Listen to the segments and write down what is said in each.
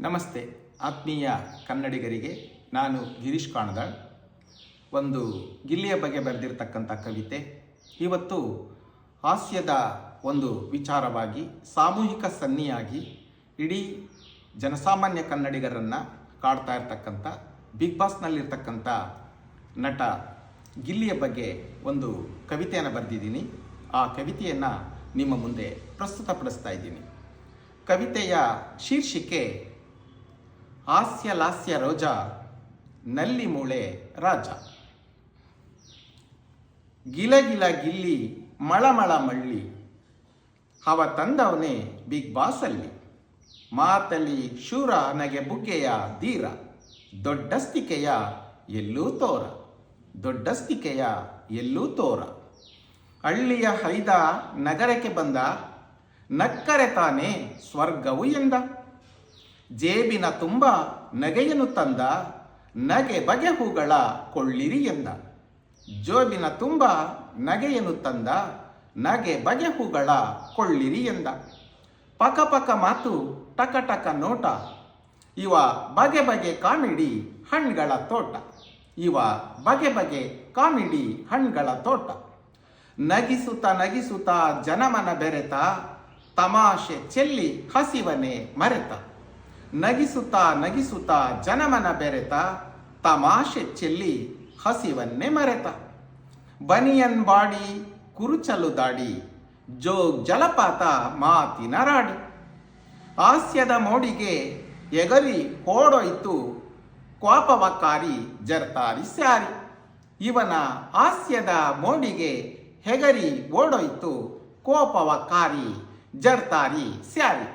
ನಮಸ್ತೆ ಆತ್ಮೀಯ ಕನ್ನಡಿಗರಿಗೆ. ನಾನು ಗಿರೀಶ್ ಕಾಣದಾಳ್. ಒಂದು ಗಿಲ್ಲಿಯ ಬಗ್ಗೆ ಬರೆದಿರ್ತಕ್ಕಂಥ ಕವಿತೆ. ಇವತ್ತು ಹಾಸ್ಯದ ಒಂದು ವಿಚಾರವಾಗಿ, ಸಾಮೂಹಿಕ ಸನ್ನಿಯಾಗಿ ಇಡೀ ಜನಸಾಮಾನ್ಯ ಕನ್ನಡಿಗರನ್ನು ಕಾಡ್ತಾ ಇರ್ತಕ್ಕಂಥ ಬಿಗ್ ಬಾಸ್ನಲ್ಲಿರ್ತಕ್ಕಂಥ ನಟ ಗಿಲ್ಲಿಯ ಬಗ್ಗೆ ಒಂದು ಕವಿತೆಯನ್ನು ಬರೆದಿದ್ದೀನಿ. ಆ ಕವಿತೆಯನ್ನು ನಿಮ್ಮ ಮುಂದೆ ಪ್ರಸ್ತುತಪಡಿಸ್ತಾ ಇದ್ದೀನಿ. ಕವಿತೆಯ ಶೀರ್ಷಿಕೆ ಹಾಸ್ಯ ಲಾಸ್ಯ ರೋಜ, ನಲ್ಲಿ ಮೂಳೆ ರಾಜ. ಗಿಲಗಿಲ ಗಿಲ್ಲಿ ಮಳಮಳ ಮಳ್ಳಿ, ಹವ ತಂದವನೇ ಬಿಗ್ ಬಾಸಲ್ಲಿ. ಮಾತಲಿ ಶೂರ ನಗೆ ಬುಗ್ಗೆಯ ಧೀರ, ದೊಡ್ಡಸ್ತಿಕೆಯ ಎಲ್ಲೂ ತೋರ, ದೊಡ್ಡಸ್ತಿಕೆಯ ಎಲ್ಲೂ ತೋರ. ಹಳ್ಳಿಯ ಹೈದ ನಗರಕ್ಕೆ ಬಂದ, ನಕ್ಕರೆ ತಾನೇ ಸ್ವರ್ಗವು ಎಂದ. ಜೇಬಿನ ತುಂಬ ನಗೆಯನ್ನು ತಂದ, ನಗೆ ಬಗೆ ಹೂಗಳ ಕೊಳ್ಳಿರಿ ಎಂದ. ಜೋಬಿನ ತುಂಬ ನಗೆಯನ್ನು ತಂದ, ನಗೆ ಬಗೆ ಹೂಗಳ ಕೊಳ್ಳಿರಿ ಎಂದ. ಪಕ ಪಕ ಮಾತು ಟಕ ಟಕ ನೋಟ, ಇವ ಬಗೆ ಬಗೆ ಕಾಮಿಡಿ ಹಣ್ಗಳ ತೋಟ, ಇವ ಬಗೆ ಬಗೆ ಕಾಮಿಡಿ ಹಣ್ಗಳ ತೋಟ. ನಗಿಸುತ್ತ ನಗಿಸುತ್ತ ಜನಮನ ಬೆರೆತ, ತಮಾಷೆ ಚೆಲ್ಲಿ ಹಸಿವನೆ ಮರೆತ. ನಗಿಸುತ್ತಾ ನಗಿಸುತ್ತಾ ಜನಮನ ಬೆರೆತ, ತಮಾಷೆ ಚೆಲ್ಲಿ ಹಸಿವನ್ನೇ ಮರೆತ. ಬನಿಯನ್ ಬಾಡಿ ಕುರುಚಲು ದಾಡಿ, ಜೋಗ್ ಜಲಪಾತ ಮಾತಿನ ರಾಡಿ. ಹಾಸ್ಯದ ಮೋಡಿಗೆ ಎಗರಿ ಓಡೋಯ್ತು, ಕ್ವಾಪವಕಾರಿ ಜರ್ತಾರಿ ಸ್ಯಾರಿ. ಇವನ ಹಾಸ್ಯದ ಮೋಡಿಗೆ ಹೆಗರಿ ಓಡೋಯ್ತು, ಕೋಪವಕಾರಿ ಜರ್ತಾರಿ ಸ್ಯಾರಿ.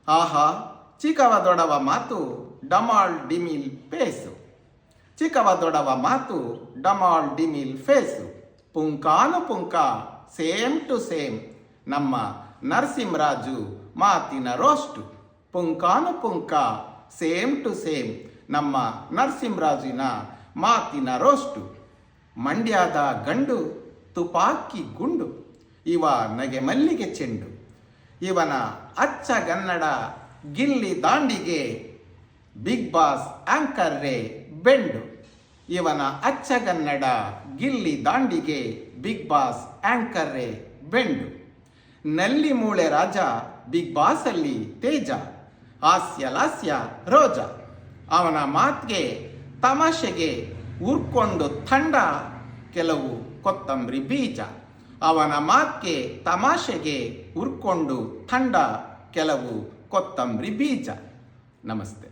ಆಹಾ, ಚಿಕ್ಕವ ದೊಡವ ಮಾತು ಡಮಾಲ್ ಡಿಮಿಲ್ ಫೇಸು, ಚಿಕ್ಕವ ದೊಡವ ಮಾತು ಡಮಾಲ್ ಡಿಮಿಲ್ ಫೇಸು. ಪುಂಕಾನು ಪುಂಕ ಸೇಮ್ ಟು ಸೇಮ್, ನಮ್ಮ ನರಸಿಂಹರಾಜು ಮಾತಿನ ರೋಸ್ಟು. ಪುಂಕಾನು ಪುಂಕ ಸೇಮ್ ಟು ಸೇಮ್, ನಮ್ಮ ನರಸಿಂಹರಾಜಿನ ಮಾತಿನ ರೋಸ್ಟು. ಮಂಡ್ಯದ ಗಂಡು ತುಪಾಕಿ ಗುಂಡು, ಇವ ನಗೆ ಮಲ್ಲಿಗೆ ಚೆಂಡು. ಇವನ ಅಚ್ಚಗನ್ನಡ ಗಿಲ್ಲಿ ದಾಂಡಿಗೆ, ಬಿಗ್ ಬಾಸ್ ಆಂಕರ್ ರೇ ಬೆಂಡು. ಇವನ ಅಚ್ಚಗನ್ನಡ ಗಿಲ್ಲಿ ದಾಂಡಿಗೆ, ಬಿಗ್ ಬಾಸ್ ಆಂಕರ್ ರೇ ಬೆಂಡು. ನಲ್ಲಿ ಮೂಳೆ ರಾಜ, ಬಿಗ್ ಬಾಸಲ್ಲಿ ತೇಜ, ಹಾಸ್ಯ ಲಾಸ್ಯ ರೋಜ. ಅವನ ಮಾತಿಗೆ ತಮಾಷೆಗೆ ಉರ್ಕೊಂಡು ತಂಡ, ಕೆಲವು ಕೊತ್ತಂಬರಿ ಬೀಜ. ಅವನ ಮಾತಿಗೆ ತಮಾಷೆಗೆ ಉರ್ಕೊಂಡು ತಂಡ, ಕೆಲವು ಕೊತ್ತಂಬರಿ ಬೀಜ. ನಮಸ್ತೆ.